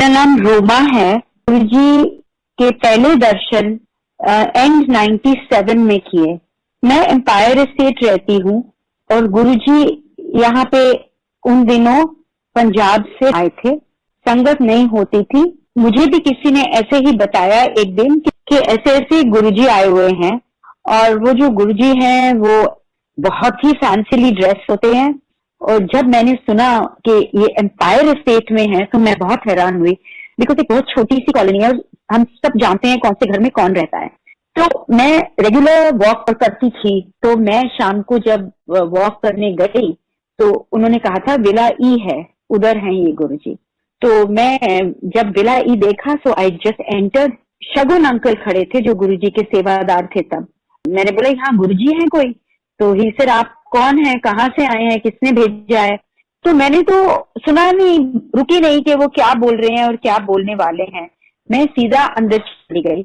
मेरा नाम रोमा है। गुरुजी के पहले दर्शन एंड 97 में किए। मैं एम्पायर एस्टेट रहती हूँ और गुरुजी यहाँ पे उन दिनों पंजाब से आए थे। संगत नहीं होती थी। मुझे भी किसी ने ऐसे ही बताया एक दिन कि ऐसे ऐसे गुरुजी आए हुए हैं और वो जो गुरुजी हैं वो बहुत ही फैंसीली ड्रेस होते हैं। और जब मैंने सुना कि ये एम्पायर स्टेट में है तो मैं बहुत हैरान हुई, बिकॉज एक बहुत छोटी सी कॉलोनी है और हम सब जानते हैं कौन से घर में कौन रहता है। तो मैं रेगुलर वॉक करती थी, तो मैं शाम को जब वॉक करने गई तो उन्होंने कहा था विला ई है, उधर हैं ये गुरुजी। तो मैं जब विला ई देखा so I just enter. Shagun uncle खड़े थे जो गुरुजी के सेवादार थे तब। मैंने बोला यहाँ गुरुजी हैं कोई? तो ही सर आप कौन है, कहाँ से आए हैं, किसने भेजा है? तो मैंने तो सुना नहीं, रुकी नहीं कि वो क्या बोल रहे हैं और क्या बोलने वाले हैं। मैं सीधा अंदर चली गई।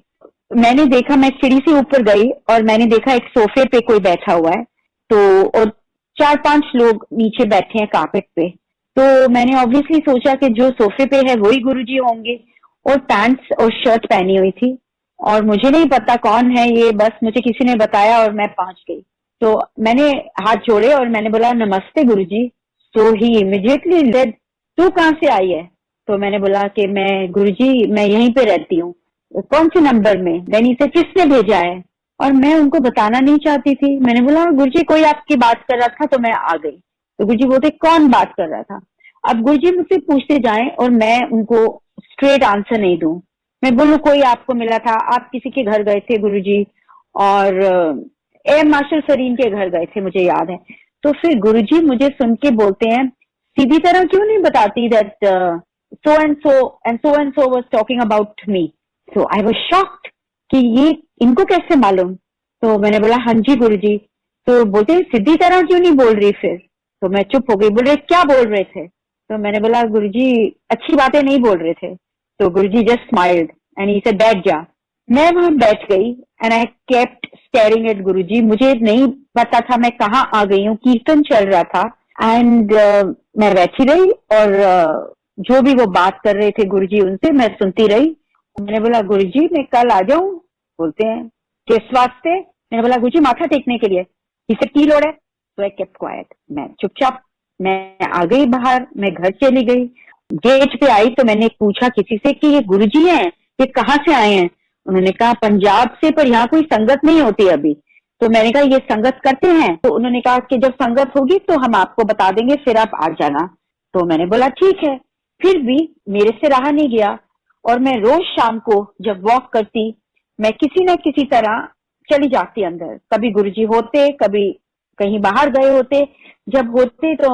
मैंने देखा, मैं सीढ़ी से ऊपर गई और मैंने देखा एक सोफे पे कोई बैठा हुआ है, तो और 4-5 लोग नीचे बैठे हैं कारपेट पे। तो मैंने ऑब्वियसली सोचा कि जो सोफे पे है वही गुरुजी होंगे, और पैंट्स और शर्ट पहनी हुई थी। और मुझे नहीं पता कौन है ये, बस मुझे किसी ने बताया और मैं पहुंच गई। तो मैंने हाथ जोड़े और मैंने बोला नमस्ते गुरुजी। तो ही इमीडिएटली सेड तू कहाँ से आई है? तो मैंने बोला कि मैं गुरुजी मैं यहीं पे रहती हूँ। कौन से नंबर में? देन से किसने भेजा है? और मैं उनको बताना नहीं चाहती थी। मैंने बोला गुरुजी कोई आपकी बात कर रहा था तो मैं आ गई। तो गुरुजी बोलते कौन बात कर रहा था? अब गुरुजी मुझसे पूछते जाएं और मैं उनको स्ट्रेट आंसर नहीं दूं। मैं बोलूं कोई आपको मिला था, आप किसी के घर गए थे गुरुजी, और एयर मार्शल सरीन के घर गए थे, मुझे याद है। तो फिर गुरुजी मुझे सुन के बोलते हैं सीधी तरह क्यों नहीं बताती that so and so was talking about me. So I was shocked कि ये इनको कैसे मालूम। तो मैंने बोला हाँ जी गुरुजी। तो बोलते सीधी तरह क्यों नहीं बोल रही फिर? तो मैं चुप हो गई। बोल रहे क्या बोल रहे थे? तो मैंने बोला गुरुजी अच्छी बातें नहीं बोल रहे थे। तो Guruji just smiled and he said बैठ जा। मैं वहां बैठ गई and I kept staring at Guruji. मुझे नहीं पता था मैं कहाँ आ गई हूँ, कीर्तन चल रहा था एंड मैं बैठी रही और जो भी वो बात कर रहे थे गुरुजी उनसे मैं सुनती रही। मैंने बोला गुरुजी मैं कल आ जाऊं? बोलते हैं किस वास्ते? मैंने बोला गुरुजी माथा टेकने के लिए। इसे की लोड़ है? तो आई केप्ट क्वाइट। मैं चुपचाप मैं आ गई बाहर, मैं घर चली गई। गेट पे आई तो मैंने पूछा किसी से कि ये गुरुजी हैं, ये कहाँ से आए हैं? उन्होंने कहा पंजाब से, पर यहाँ कोई संगत नहीं होती अभी। तो मैंने कहा ये संगत करते हैं? तो उन्होंने कहा कि जब संगत होगी तो हम आपको बता देंगे, फिर आप आ जाना। तो मैंने बोला ठीक है। फिर भी मेरे से रहा नहीं गया और मैं रोज शाम को जब वॉक करती मैं किसी न किसी तरह चली जाती अंदर। कभी गुरुजी होते, कभी कहीं बाहर गए होते। जब होते तो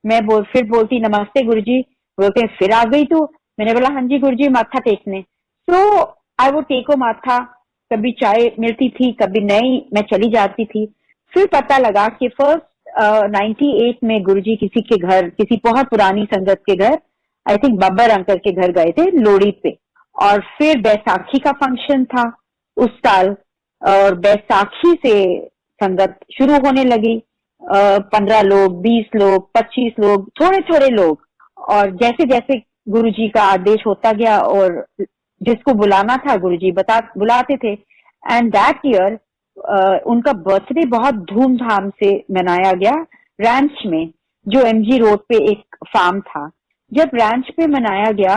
मैं फिर बोलती नमस्ते गुरुजी। बोलते फिर आ गई तू? मैंने बोला हाँ जी गुरुजी माथा टेकने। तो आई वो टेको माथा। कभी चाय मिलती थी कभी नहीं, मैं चली जाती थी। फिर पता लगा कि फर्स्ट 98 में गुरुजी किसी के घर, किसी बहुत पुरानी संगत के घर, आई थिंक बब्बर अंकल के घर गए थे लोहड़ी पे। और फिर बैसाखी का फंक्शन था उस साल और बैसाखी से संगत शुरू होने लगी। 15 लोग, 20 लोग, 25 लोग, थोड़े थोड़े लोग। और जैसे जैसे गुरुजी का आदेश होता गया और जिसको बुलाना था गुरुजी बुलाते थे। एंड दैट ईयर उनका बर्थडे बहुत धूमधाम से मनाया गया रैंच में, जो एमजी रोड पे एक फार्म था। जब रैंच पे मनाया गया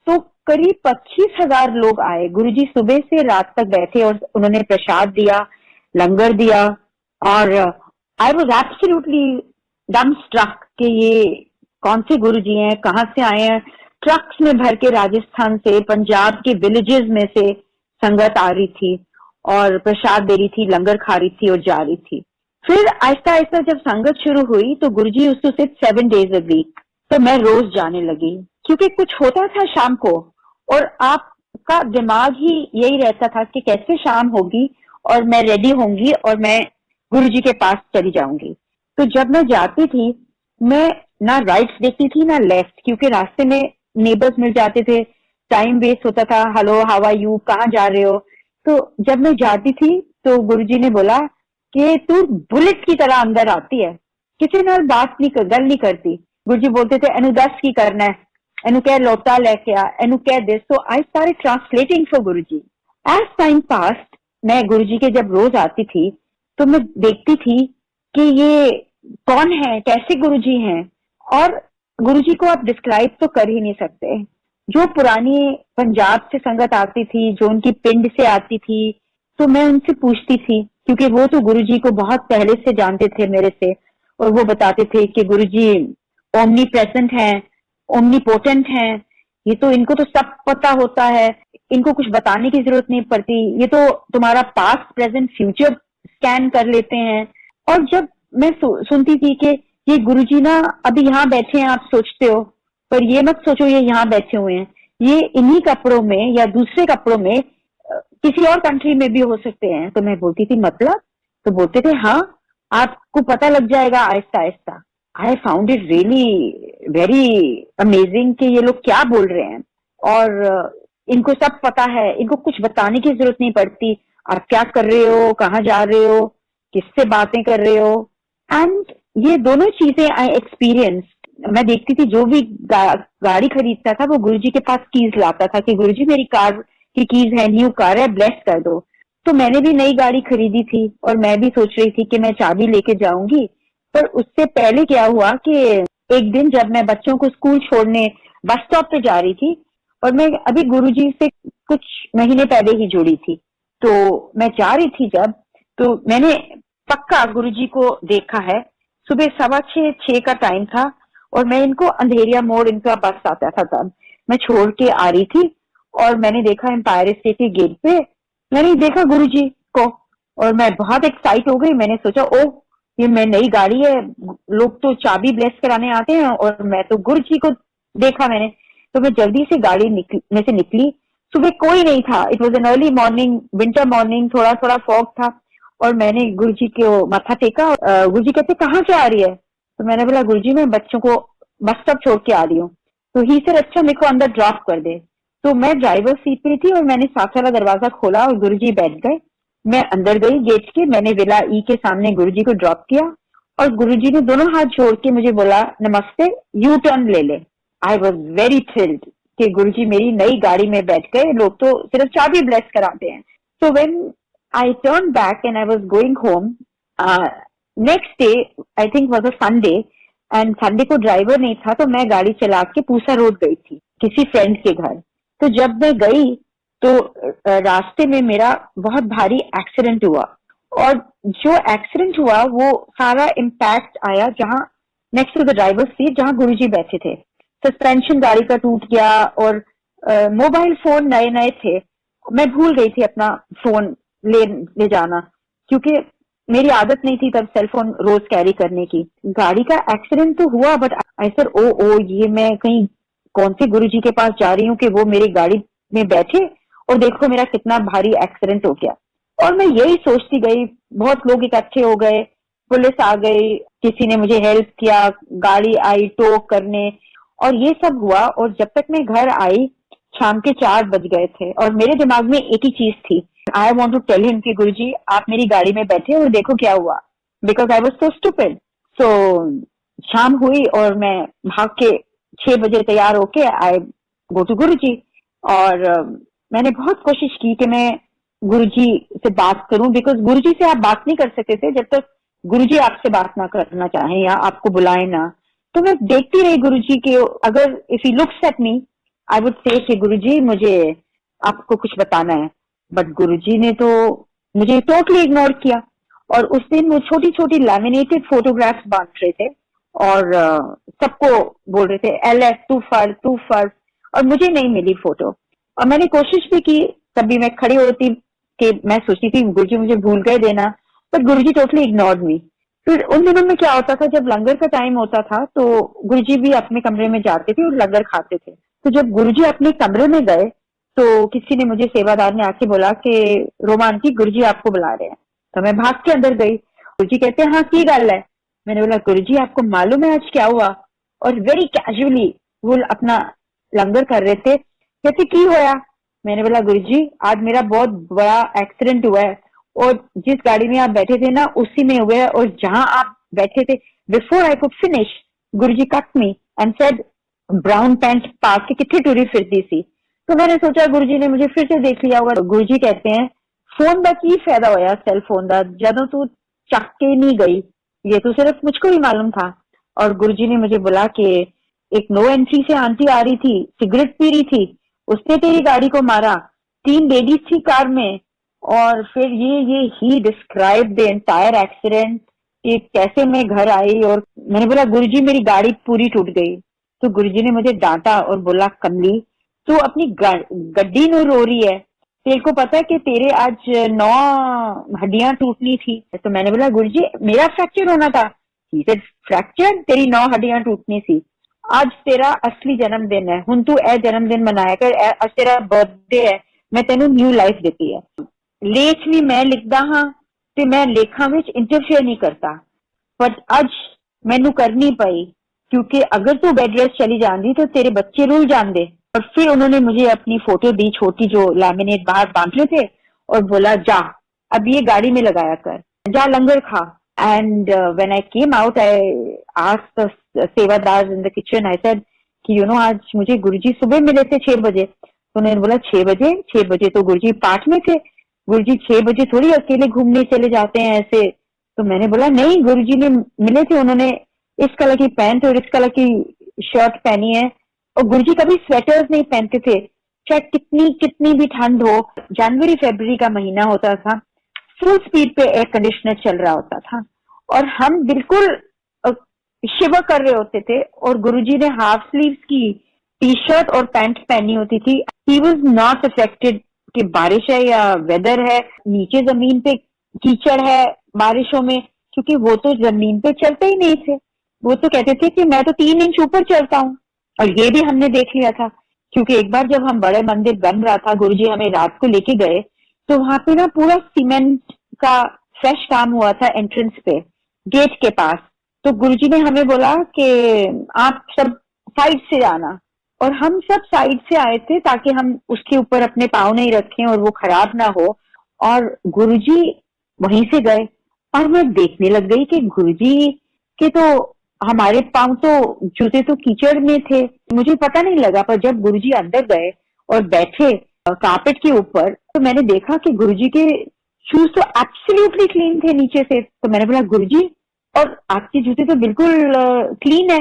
तो करीब 25,000 लोग आए। गुरुजी सुबह से रात तक बैठे और उन्होंने प्रसाद दिया, लंगर दिया। और आई वाज एब्सोल्युटली डम स्ट्रक कि ये कौन से गुरुजी हैं, कहाँ से आए हैं। ट्रक्स में भर के राजस्थान से, पंजाब के विलेजेस में से संगत आ रही थी और प्रसाद दे रही थी, लंगर खा रही थी और जा रही थी। फिर आहिस्ता आहिस्ता जब संगत शुरू हुई तो Guruji used to sit 7 days a week। तो मैं रोज जाने लगी क्योंकि कुछ होता था शाम को और आपका दिमाग ही यही रहता था कि कैसे शाम होगी और मैं रेडी होंगी और मैं गुरुजी के पास चली जाऊंगी। तो जब मैं जाती थी मैं ना राइट देखती थी ना लेफ्ट, क्योंकि रास्ते में नेबर्स मिल जाते थे, टाइम वेस्ट होता था। हेलो हाउ आर यू, कहाँ जा रहे हो? तो जब मैं जाती थी तो गुरुजी ने बोला कि तू बुलेट की तरह अंदर आती है, किसी ने बात नहीं गल नहीं करती। गुरुजी बोलते थे अनुदस की करना है, एनु कह लोटा लेके आ, एनु कह this. So I started translating for Guruji. As time passed, मैं गुरुजी के जब रोज आती थी तो मैं देखती थी कि ये कौन है, कैसे गुरुजी हैं। और गुरुजी को आप डिस्क्राइब तो कर ही नहीं सकते। जो पुरानी पंजाब से संगत आती थी, जो उनकी पिंड से आती थी, तो मैं उनसे पूछती थी, क्योंकि वो तो गुरुजी को बहुत पहले से जानते थे मेरे से, और वो बताते थे कि गुरुजी ओमनी प्रेजेंट है, ओमनी पोटेंट है, ये तो इनको तो सब पता होता है, इनको कुछ बताने की जरूरत नहीं पड़ती, ये तो तुम्हारा पास्ट प्रेजेंट फ्यूचर स्कैन कर लेते हैं। और जब मैं सुनती थी कि ये गुरुजी ना अभी यहाँ बैठे हैं, आप सोचते हो, पर ये मत सोचो ये यहाँ बैठे हुए हैं, ये इन्हीं कपड़ों में या दूसरे कपड़ों में किसी और कंट्री में भी हो सकते हैं। तो मैं बोलती थी मतलब? तो बोलते थे हाँ, आपको पता लग जाएगा Aahista Aahista. I found it really very amazing कि ये लोग क्या बोल रहे हैं, और इनको सब पता है, इनको कुछ बताने की जरूरत नहीं पड़ती। आप क्या कर रहे हो, कहाँ जा रहे हो, किससे बातें कर रहे हो। एंड ये दोनों चीजें आई एक्सपीरियंस। मैं देखती थी जो भी गाड़ी खरीदता था वो गुरुजी के पास कीज लाता था कि गुरुजी मेरी कार की कीज है, न्यू कार है, ब्लेस कर दो। तो मैंने भी नई गाड़ी खरीदी थी और मैं भी सोच रही थी कि मैं चाबी लेके जाऊंगी। पर उससे पहले क्या हुआ कि एक दिन जब मैं बच्चों को स्कूल छोड़ने बस स्टॉप पे जा रही थी, और मैं अभी गुरुजी से कुछ महीने पहले ही जुड़ी थी, तो मैं जा रही थी जब, तो मैंने पक्का गुरुजी को देखा है। सुबह 6:15 का टाइम था और मैं इनको अंधेरिया मोड़, इनका बस आता था तब, मैं छोड़ के आ रही थी और मैंने देखा एम्पायर स्टेट के गेट पे, मैंने देखा गुरुजी को और मैं बहुत एक्साइट हो गई। मैंने सोचा ओह, ये मैं नई गाड़ी है, लोग तो चाबी ब्लेस कराने आते हैं और मैं तो गुरुजी को देखा मैंने। तो मैं जल्दी से गाड़ी में से निकली। सुबह कोई नहीं था, it was an early morning, winter morning, थोड़ा थोड़ा फॉग था। और मैंने गुरुजी को माथा टेका। गुरुजी कहते कहाँ से आ रही है? तो मैंने बोला गुरुजी मैं बच्चों को बस स्टॉप छोड़ के आ रही हूँ। तो ही सर अच्छा मेरे को अंदर ड्रॉप कर दे। तो मैं ड्राइवर सीट पे थी और मैंने साथ वाला दरवाजा खोला और गुरुजी बैठ गए। मैं अंदर गई गेट के, मैंने विला ई के सामने गुरुजी को ड्रॉप किया और गुरुजी ने दोनों हाथ जोड़ के मुझे बोला नमस्ते, यू टर्न ले ले। आई वॉज वेरी थ्रिल्ड कि गुरुजी मेरी नई गाड़ी में बैठ गए, लोग तो सिर्फ चाबी ब्लेस कराते हैं। So when I turn back and I was going home, next day I think was a Sunday, and Sunday को ड्राइवर नहीं था, तो मैं गाड़ी चला के पूसा रोड गई थी किसी फ्रेंड के घर। तो जब मैं गई तो रास्ते में मेरा बहुत भारी एक्सीडेंट हुआ, और जो एक्सीडेंट हुआ वो सारा इम्पैक्ट आया जहां next to the driver seat जहां गुरुजी बैठे थे। सस्पेंशन गाड़ी का टूट गया और मोबाइल फोन नए नए थे। मैं भूल गई थी अपना फोन ले जाना, क्योंकि मेरी आदत नहीं थी तब सेल फोन रोज कैरी करने की। गाड़ी का एक्सीडेंट तो हुआ, बट आई सर ओ ये मैं कहीं कौन से गुरुजी के पास जा रही हूँ कि वो मेरी गाड़ी में बैठे और देखो मेरा कितना भारी एक्सीडेंट हो गया। और मैं यही सोचती गई, बहुत लोग इकट्ठे हो गए, पुलिस आ गई, किसी ने मुझे हेल्प किया, गाड़ी आई टो करने, और ये सब हुआ। और जब तक मैं घर आई शाम के 4 बज गए थे और मेरे दिमाग में एक ही चीज थी, I want to tell him कि गुरुजी आप मेरी गाड़ी में बैठे और देखो क्या हुआ, because I was so stupid. So शाम हुई और मैं भाग के 6 बजे तैयार होके आई गो टू गुरुजी। और मैंने बहुत कोशिश की कि मैं गुरुजी से बात करूं, बिकॉज गुरुजी से आप बात नहीं कर सकते थे जब तक गुरुजी आपसे बात ना करना चाहें या आपको बुलाए ना। तो मैं देखती रही गुरुजी के, अगर if he looks at me I would say कि गुरुजी मुझे आपको कुछ बताना है, बट गुरुजी ने तो मुझे टोटली इग्नोर किया। और उस दिन वो छोटी छोटी लैमिनेटेड फोटोग्राफ्स बांट रहे थे और सबको बोल रहे थे LF तू फर्स्ट, और मुझे नहीं मिली फोटो। और मैंने कोशिश भी की, तभी मैं खड़ी होती कि मैं सोचती थी गुरुजी मुझे भूल गए देना, पर गुरुजी टोटली इग्नोर्ड मी। फिर उन दिनों में क्या होता था, जब लंगर का टाइम होता था तो गुरुजी भी अपने कमरे में जाते थे और लंगर खाते थे। तो जब गुरुजी अपने कमरे में गए तो किसी ने, मुझे सेवादार ने आके बोला कि रोमा आंटी गुरुजी आपको बुला रहे हैं। तो मैं भाग के अंदर गई। गुरुजी कहते हैं हाँ की गल है। मैंने बोला गुरुजी आपको मालूम है आज क्या हुआ? और वेरी कैजुअली वो अपना लंगर कर रहे थे। कहते की होया? मैंने बोला गुरुजी आज मेरा बहुत बड़ा एक्सीडेंट हुआ है और जिस गाड़ी में आप बैठे थे ना उसी में हुआ है, और जहां आप बैठे थे before I could finish Guruji cut me and said brown pant पा के कितने टुरी फिरती सी। तो मैंने सोचा गुरुजी ने मुझे फिर से देख लिया होगा। गुरुजी कहते हैं फोन का की फायदा होया सेल फोन का, जदों तू चक के नहीं गई, ये तो सिर्फ मुझको ही मालूम था। और गुरुजी ने मुझे बोला कि एक नो एंट्री से आंटी आ रही थी, सिगरेट पी रही थी, उसने तेरी गाड़ी को मारा, 3 लेडीज थी कार में। और फिर ये ही डिस्क्राइब द एंटायर एक्सीडेंट कि कैसे मैं घर आई। और मैंने बोला गुरुजी मेरी गाड़ी पूरी टूट गई। तो गुरुजी ने मुझे डांटा और बोला कमली तू अपनी गड्डी नो रो रही है, तेरे को पता है कि तेरे आज 9 हड्डियां टूटनी थी। तो मैंने बोला गुरुजी मेरा फ्रैक्चर होना था। फ्रैक्चर तेरी 9 हड्डियां टूटनी थी, आज तेरा असली जन्मदिन है, हुण तू ए जन्मदिन मनाया कर, आज तेरा बर्थडे है, मैं तेनू न्यू लाइफ देती है। लेख भी मैं लिखदा हाँ ते मैं लेखा विच इंटरफेयर नहीं करता, बट अज मैनू करनी पई क्योंकि अगर तू बेड रेस्ट चली जाती तो तेरे बच्चे रुल जाते। और फिर उन्होंने मुझे अपनी फोटो दी छोटी जो लैमिनेट बाहर बांध रहे थे और बोला जा अब ये गाड़ी में लगाया कर, जा लंगर खा। And when I came out I asked the sevadar in the kitchen, I said कि यू नो आज मुझे गुरुजी सुबह मिले थे 6 बजे। तो उन्होंने बोला 6 बजे तो गुरुजी पाठ में थे, गुरुजी 6 बजे थोड़ी अकेले घूमने चले जाते हैं ऐसे। तो मैंने बोला नहीं गुरुजी ने मिले थे, उन्होंने इस कलर की पैंट और इस कलर की शर्ट पहनी है। और गुरुजी कभी स्वेटर्स नहीं पहनते थे, चाहे कितनी भी ठंड हो। जनवरी फरवरी का महीना होता था, फुल स्पीड पे एयर कंडीशनर चल रहा होता था और हम बिल्कुल शिवर कर रहे होते थे। और गुरुजी ने हाफ स्लीव्स की टी शर्ट और पैंट पहनी होती थी। ही वॉज नॉट अफेक्टेड कि बारिश है या वेदर है, नीचे जमीन पे कीचड़ है बारिशों में, क्योंकि वो तो जमीन पे चलते ही नहीं थे। वो तो कहते थे कि मैं तो 3 इंच ऊपर चलता हूँ। और ये भी हमने देख लिया था क्योंकि एक बार जब हम बड़े मंदिर बन रहा था, गुरुजी हमें रात को लेके गए तो वहां पे ना पूरा सीमेंट का फ्रेश काम हुआ था एंट्रेंस पे गेट के पास। तो गुरुजी ने हमें बोला कि आप सब साइड से आना, और हम सब साइड से आए थे ताकि हम उसके ऊपर अपने पाँव नहीं रखें और वो खराब ना हो। और गुरुजी वहीं से गए और मैं देखने लग गई कि गुरुजी के तो हमारे पाँव तो जूते तो कीचड़ में थे, मुझे पता नहीं लगा। पर जब गुरुजी अंदर गए और बैठे कारपेट के ऊपर तो मैंने देखा कि गुरुजी के शूज तो एब्सोल्युटली क्लीन थे नीचे से। तो मैंने बोला गुरुजी और आपके जूते तो बिल्कुल क्लीन है।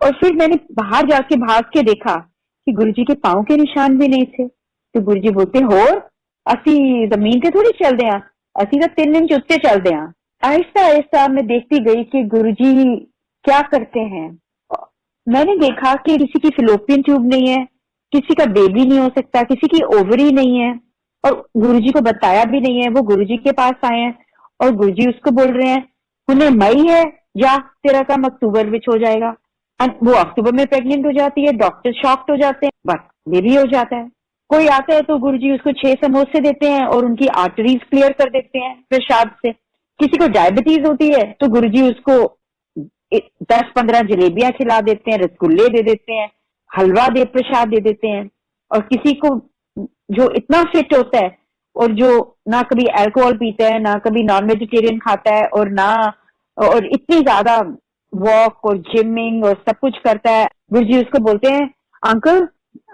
और फिर मैंने बाहर जाके भाग के देखा कि गुरुजी के पाँव के निशान भी नहीं थे। तो गुरुजी बोलते होर असी जमीन पे थोड़ी चलते हैं, असी तो 3 इंच उत्ते चलते हैं। आहिस्ता आहिस्ता मैं देखती गई कि गुरुजी क्या करते हैं। मैंने देखा कि किसी की फिलोपियन ट्यूब नहीं है, किसी का बेबी नहीं हो सकता, किसी की ओवरी नहीं है, और गुरुजी को बताया भी नहीं है। वो गुरुजी के पास आए हैं और गुरुजी उसको बोल रहे हैं उन्हें मई है या तेरा काम अक्टूबर में हो जाएगा। वो अक्टूबर में प्रेग्नेंट हो जाती है, डॉक्टर शॉक्ड हो जाते हैं, बस बेबी हो जाता है। कोई आता है तो गुरुजी उसको 6 समोसे देते हैं और उनकी आर्टरीज क्लियर कर देते हैं प्रसाद से। किसी को डायबिटीज होती है तो गुरुजी उसको 10-15 जलेबियां खिला देते हैं, रसगुल्ले दे देते हैं, हलवा दे प्रसाद दे देते हैं। और किसी को जो इतना फिट होता है और जो ना कभी अल्कोहल पीता है, ना कभी नॉन वेजिटेरियन खाता है और इतनी ज्यादा वॉक और जिमिंग और सब कुछ करता है, गुरुजी उसको बोलते हैं अंकल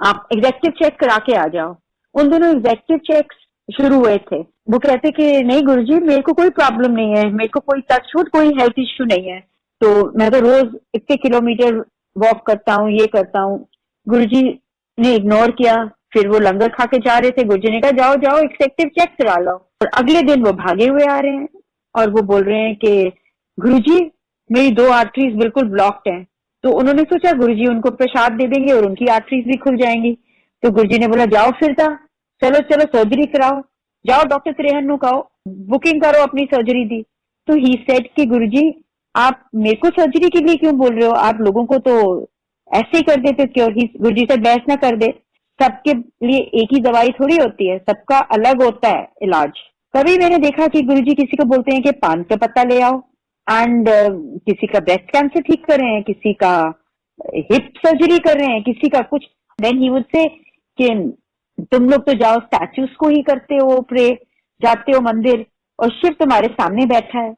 आप एग्जेक्टिव चेक करा के आ जाओ। उन दोनों एग्जेक्टिव चेक्स शुरू हुए थे। वो कहते कि नहीं गुरुजी मेरे को कोई प्रॉब्लम नहीं है, मेरे को कोई टचवुड कोई हेल्थ इश्यू नहीं है, तो मैं तो रोज इतने किलोमीटर वॉक करता हूँ, ये करता हूँ। गुरुजी ने इग्नोर किया। फिर वो लंगर खा के जा रहे थे, गुरुजी ने कहा जाओ जाओ एग्जेक्टिव चेक करा लो। और अगले दिन वो भागे हुए आ रहे हैं और वो बोल रहे हैं कि गुरुजी मेरी 2 आर्टरीज बिल्कुल ब्लॉक्ड हैं। तो उन्होंने सोचा गुरुजी उनको प्रसाद दे देंगे और उनकी आर्टरीज भी खुल जाएंगी। तो गुरुजी ने बोला जाओ फिर था, चलो चलो सर्जरी कराओ, जाओ डॉक्टर त्रेहन नु कहो बुकिंग करो अपनी सर्जरी दी। तो ही सेड कि गुरुजी आप मेरे को सर्जरी के लिए क्यों बोल रहे हो, आप लोगों को तो ऐसे ही कर देते क्यों। गुरुजी से बहस ना कर दे, सबके लिए एक ही दवाई थोड़ी होती है, सबका अलग होता है इलाज। कभी मैंने देखा कि गुरुजी किसी को बोलते हैं कि पान का पत्ता ले आओ एंड किसी का ब्रेस्ट कैंसर ठीक कर रहे हैं, किसी का हिप सर्जरी कर रहे हैं, किसी का कुछ। देन ही वुड से कि तुम लोग तो जाओ स्टैचूज को ही करते हो, प्रे जाते हो मंदिर और शिव तुम्हारे सामने बैठा है।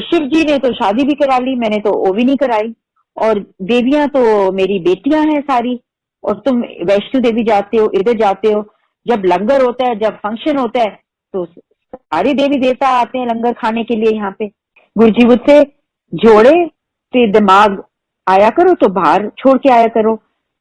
शिव जी ने तो शादी भी करा ली, मैंने तो वो भी नहीं कराई। और देवियां तो मेरी बेटियां हैं सारी, और तुम वैष्णो देवी जाते हो, इधर जाते हो, जब लंगर होता है, जब फंक्शन होता है, तो सारे देवी देवता आते हैं लंगर खाने के लिए यहाँ पे। गुरुजी मुझसे जोड़े ते दिमाग आया करो तो बाहर छोड़ के आया करो,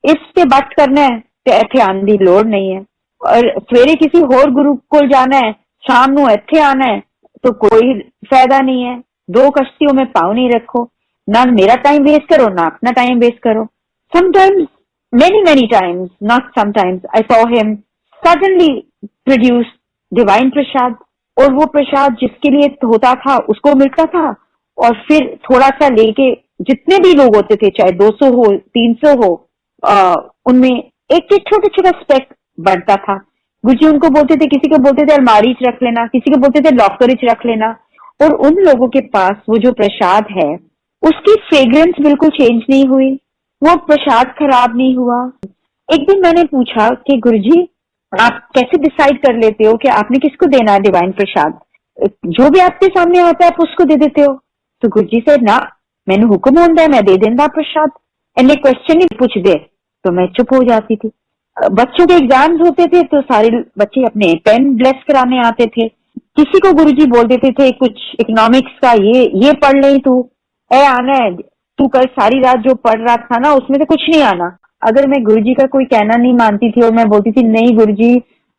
इस पे बट करना है तो इथे आने की लोड़ नहीं है, और सवेरे किसी होर गुरु को जाना है, शाम को इथे आना है, तो कोई फायदा नहीं है। दो कश्तियों में पाँव नहीं रखो, ना मेरा टाइम वेस्ट करो ना अपना टाइम वेस्ट करो। Sometimes, many times, not sometimes, I saw him suddenly produce divine प्रसाद, और वो प्रसाद जिसके लिए होता था उसको मिलता था, और फिर थोड़ा सा लेके जितने भी लोग होते थे, चाहे 200 हो 300 हो, उनमें एक एक छोटा छोटा स्पेक बनता था। गुरुजी उनको बोलते थे, किसी को बोलते थे अलमारी च रख लेना, किसी को बोलते थे लॉकर च रख लेना, और उन लोगों के पास वो जो प्रसाद है उसकी फ्रेग्रेंस बिल्कुल चेंज नहीं हुई, वो प्रसाद खराब नहीं हुआ। एक दिन मैंने पूछा कि गुरुजी आप कैसे डिसाइड कर लेते हो कि आपने किसको देना है डिवाइन प्रसाद, जो भी आपके सामने आता है आप उसको दे देते हो? तो गुरुजी से ना, मैंने हुक्म होता है मैं दे देना प्रसाद, इन्हें क्वेश्चन ही पूछ दे। तो मैं चुप हो जाती थी। बच्चों के एग्जाम्स होते थे तो सारे बच्चे अपने पेन ब्लेस कराने आते थे, किसी को गुरुजी बोल देते थे कुछ इकोनॉमिक्स का, ये पढ़ ले तू, ए आना है, तू कल सारी रात जो पढ़ रहा था ना उसमें से कुछ नहीं आना। अगर मैं गुरुजी का कोई कहना नहीं मानती थी और मैं बोलती थी नहीं गुरुजी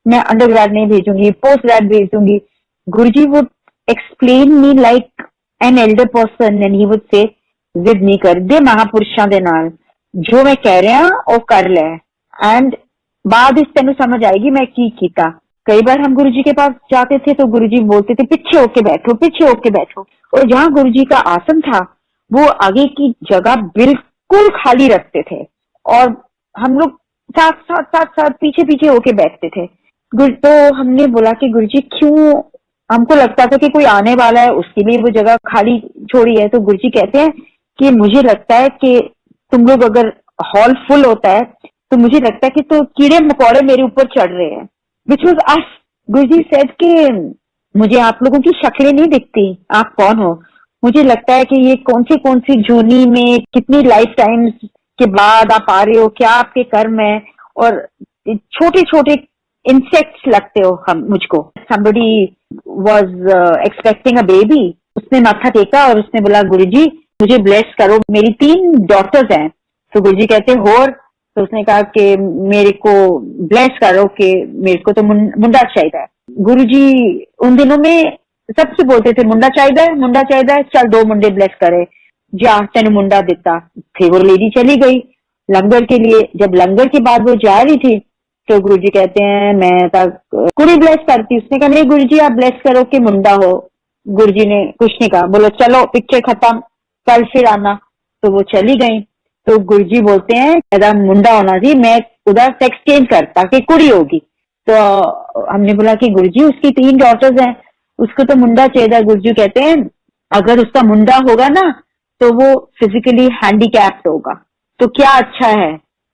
मैं अंडर ग्रेड नहीं भेजूंगी, पोस्ट ग्रेड भेज दूंगी, Guruji would explain me like an elder person and he would say जिद नहीं कर दे महापुरुषों दे नाल, जो मैं कह रहा वो कर ले, एंड बाद इस तेन समझ आएगी मैं की कीता। कई बार हम गुरुजी के पास जाते थे तो गुरुजी बोलते थे पीछे होके बैठो, पीछे होके बैठो, और जहाँ गुरुजी का आसन था वो आगे की जगह बिल्कुल खाली रखते थे, और हम लोग साथ पीछे पीछे होके बैठते थे। तो हमने बोला कि गुरुजी क्यों, हमको लगता था कि कोई आने वाला है उसके लिए वो जगह खाली छोड़ी है। तो गुरुजी कहते हैं कि मुझे लगता है कि तुम लोग अगर हॉल फुल होता है तो मुझे लगता है कि तो कीड़े मकोड़े मेरे ऊपर चढ़ रहे हैं, which was us. Guruji said कि मुझे आप लोगों की शक्लें नहीं दिखती, आप कौन हो, मुझे लगता है कि ये कौन सी जूनी में कितनी लाइफ टाइम्स के बाद आप आ रहे हो, क्या आपके कर्म है, और छोटे छोटे इंसेक्ट्स लगते हो हम मुझको। somebody was expecting a baby, उसने माथा टेका और उसने बोला गुरुजी मुझे ब्लेस करो, मेरी 3 डॉटर्स हैं। तो गुरुजी कहते होर, तो उसने कहा कि मेरे को ब्लेस करो कि मेरे को तो मुंडा चाहिए। गुरुजी उन दिनों में सबसे बोलते थे मुंडा चाहिए, चल 2 मुंडे ब्लेस करे, जा तेन मुंडा दिता। फिर वो लेडी चली गई लंगर के लिए। जब लंगर के बाद वो जा रही थी तो गुरुजी कहते हैं मैं कुड़ी ब्लेस करती, उसने कहा नहीं गुरुजी आप ब्लेस करो कि मुंडा हो। गुरुजी ने कुछ नहीं कहा, बोलो चलो पिक्चर खत्म, कल फिर आना। तो वो चली गई। तो गुरुजी बोलते हैं ऐसा मुंडा होना थी, मैं उधर सेक्स चेंज करता कि कुड़ी होगी। तो हमने बोला कि गुरुजी उसकी 3 डॉटर्स हैं, उसको तो मुंडा चाहिए। गुरुजी कहते हैं अगर उसका मुंडा होगा ना तो वो फिजिकली हैंडीकैप्ड होगा, तो क्या अच्छा है,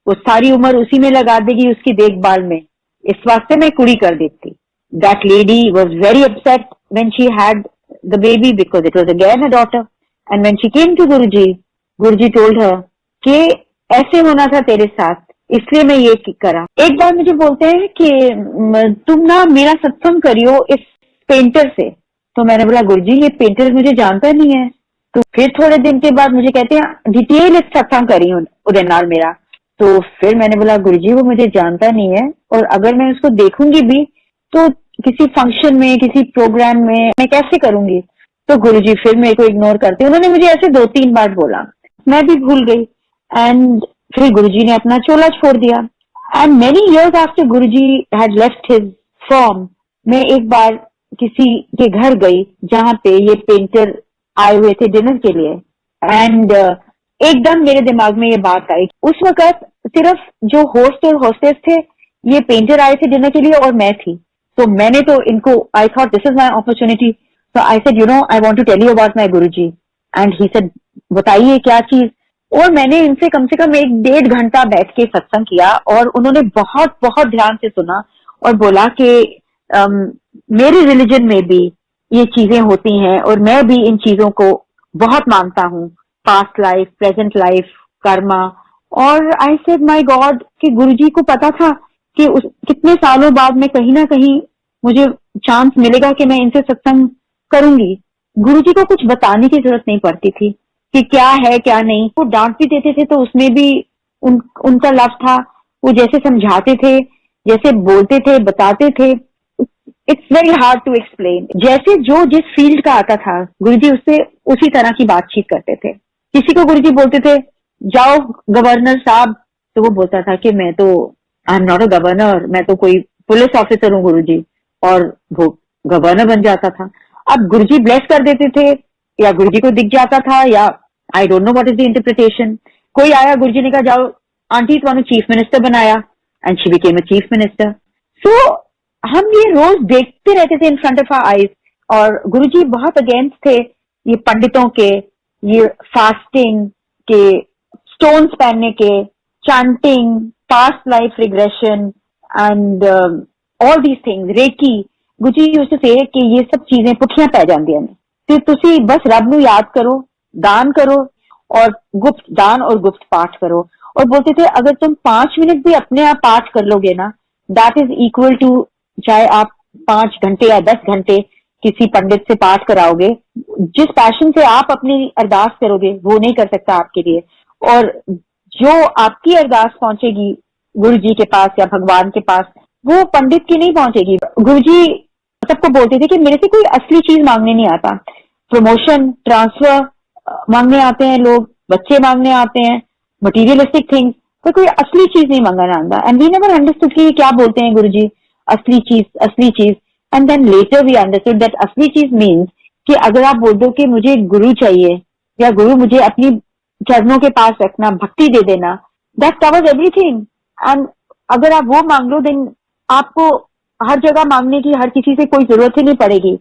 वो सारी उम्र उसी में लगा देगी उसकी देखभाल में, इस वास्ते मैं कुड़ी कर देती। That lady was very upset when she had the baby because it was again a daughter, and when she came to Guruji, Guruji told her कि ऐसे होना था तेरे साथ, इसलिए मैं ये करा। एक बार मुझे बोलते हैं कि तुम ना मेरा सत्संग करियो इस पेंटर से। तो मैंने बोला गुरुजी ये पेंटर मुझे जानता नहीं है। तो फिर थोड़े दिन के बाद मुझे कहते हैं डिटेल सत्संग करी उदय नाल मेरा। तो फिर मैंने बोला गुरुजी वो मुझे जानता नहीं है, और अगर मैं उसको देखूंगी भी तो किसी फंक्शन में किसी प्रोग्राम में मैं कैसे करूंगी। तो गुरुजी फिर मेरे को इग्नोर करते। उन्होंने मुझे ऐसे 2-3 बार बोला, मैं भी भूल गई, एंड फिर गुरुजी ने अपना चोला छोड़ दिया। And many years after Guruji had left his form, मैं एक बार किसी के घर गई जहां पे ये पेंटर आए हुए थे डिनर के लिए, एंड एकदम मेरे दिमाग में ये बात आई। उस वक्त सिर्फ जो होस्ट और होस्टेस थे, ये पेंटर आए थे डिनर के लिए और मैं थी। तो मैंने तो इनको, I thought this is my opportunity, so I said you know I want to tell you about my Guruji. And he said बताइए क्या चीज। और मैंने इनसे कम से कम 1-1.5 घंटा बैठ के सत्संग किया, और उन्होंने बहुत बहुत ध्यान से सुना और बोला कि मेरे रिलीजन में भी ये चीजें होती हैं और मैं भी इन चीजों को बहुत मानता हूँ past life, present life, Karma. और आई सेड माय गॉड कि गुरुजी को पता था कि कितने सालों बाद में कहीं ना कहीं मुझे चांस मिलेगा कि मैं इनसे सत्संग करूंगी। गुरुजी को कुछ बताने की जरूरत नहीं पड़ती थी कि क्या है क्या नहीं। वो डांट भी देते थे तो उसमें भी उनका लव था। वो जैसे समझाते थे, जैसे बोलते थे, बताते थे, it's very hard to explain. जैसे जो जिस फील्ड का आता था गुरुजी उससे उसी तरह की बातचीत करते थे। किसी को गुरुजी बोलते थे जाओ गवर्नर साहब, तो वो बोलता था कि मैं तो I am not a governor, मैं तो कोई पुलिस ऑफिसर हूँ गुरुजी, और वो गवर्नर बन जाता था। अब गुरुजी ब्लेस कर देते थे या गुरुजी को दिख जाता था, या I don't know what is the interpretation. कोई आया, गुरुजी ने कहा जाओ आंटी तुम्हें चीफ मिनिस्टर बनाया, and she became a chief minister. So हम ये रोज देखते रहते थे in front of our eyes. और गुरुजी बहुत अगेंस्ट थे ये पंडितों के, ये फास्टिंग के, स्टोन्स पहनने के, chanting, past life regression and all these things, reiki. Guruji used to say कि ये सब चीजें पुठियां पै जांदियां ने, ते तुसी बस रब नू याद करो, दान करो, और गुप्त दान और गुप्त पाठ करो। और बोलते थे अगर तुम 5 मिनट भी अपने आप पाठ कर लोगे ना, दैट इज इक्वल टू, चाहे आप 5 घंटे या 10 घंटे किसी पंडित से पाठ कराओगे, जिस पैशन से आप अपनी अरदास करोगे वो नहीं कर सकता आपके लिए। और जो आपकी अरदास पहुंचेगी गुरु जी के पास या भगवान के पास, वो पंडित की नहीं पहुंचेगी। गुरु जी सबको बोलते थे कि मेरे से कोई असली चीज मांगने नहीं आता। प्रमोशन, ट्रांसफर मांगने आते हैं लोग, बच्चे मांगने आते हैं, मटीरियलिस्टिक थिंग्स, तो कोई असली चीज नहीं मांगना आता। एंड वी नेवर अंडरस्टूड कि क्या बोलते हैं गुरु जी, असली चीज, असली चीज। And then later we understood that असली चीज मीन्स कि अगर आप बोल दो कि मुझे गुरु चाहिए या गुरु मुझे अपनी चरणों के पास रखना, भक्ति दे देना, दैट कवर्स एवरीथिंग। एंड अगर आप वो मांग लो, देन आपको हर जगह मांगने की हर किसी से कोई जरूरत ही नहीं पड़ेगी।